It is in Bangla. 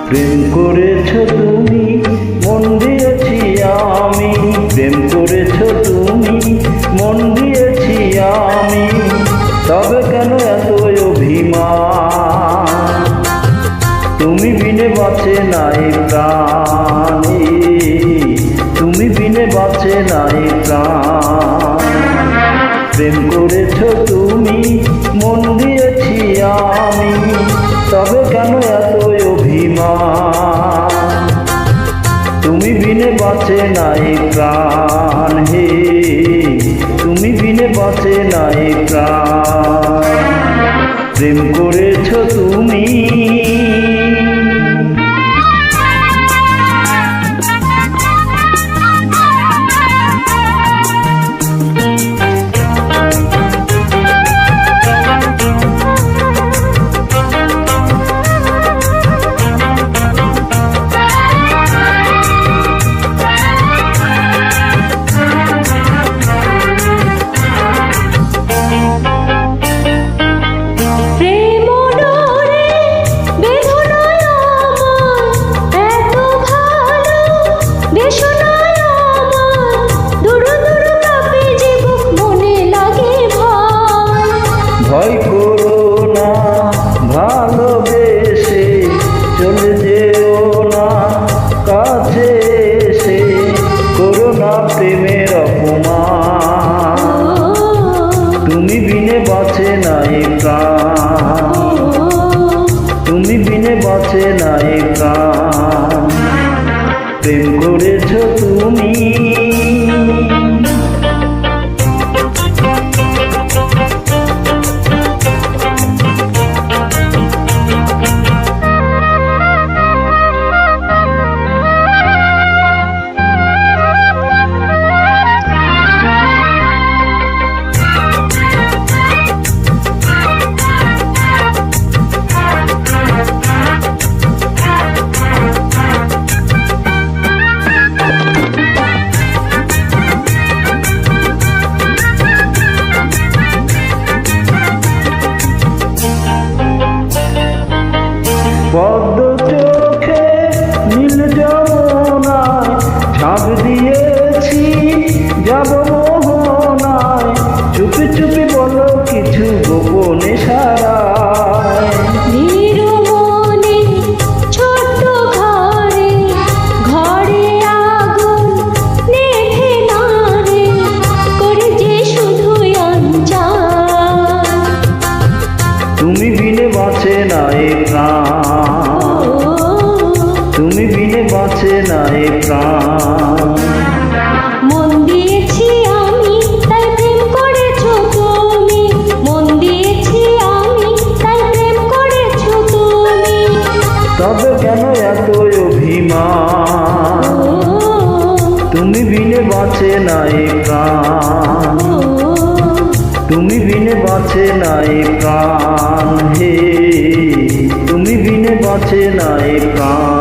প্রেম করেছ তুমি, মন দিয়েছি আমি। প্রেম করেছ তুমি, মন দিয়েছি আমি। তবে কেন এত অভিমান? তুমি বিনে বাঁচে নাই প্রাণ, তুমি বিনে বাঁচে নাই প্রাণ। প্রেম করেছ তুমি, মন দিয়েছি আমি। তবে কেন এত অভিমান? তুমি বিনে বাঁচে নাই প্রাণ, হে তুমি বিনে বাঁচে নাই প্রাণ। প্রেম করেছ তুমি। ভয় করো না, ভালোবেসে চলে যেও না, কাছে এসে করো না প্রেমের অপমান। তুমি বিনে বাঁচে নাই প্রাণ, তুমি বিনে বাঁচে নাই প্রাণ। প্রেম করেছ তুমি। পদ্ম চোখে নীল যমুনায় ঝাঁপ দিয়েছি, যাব মোহনায়। চুপি চুপি বলো কিছু গোপনে সারায়। তুমি বিনে বাঁচে নাই প্রাণ, তুমি বিনে বাঁচে নাই প্রাণ। মন দিয়েছি আমি, তাই প্রেম করেছো তুমি। মন দিয়েছি আমি, তাই প্রেম করেছো তুমি। তবে কেন এত অভিমান? তুমি বিনে বাঁচে নাই প্রাণ, তুমি বিনে বাঁচে নাই প্রাণ, হে তুমি বিনে বাঁচে নাই প্রাণ।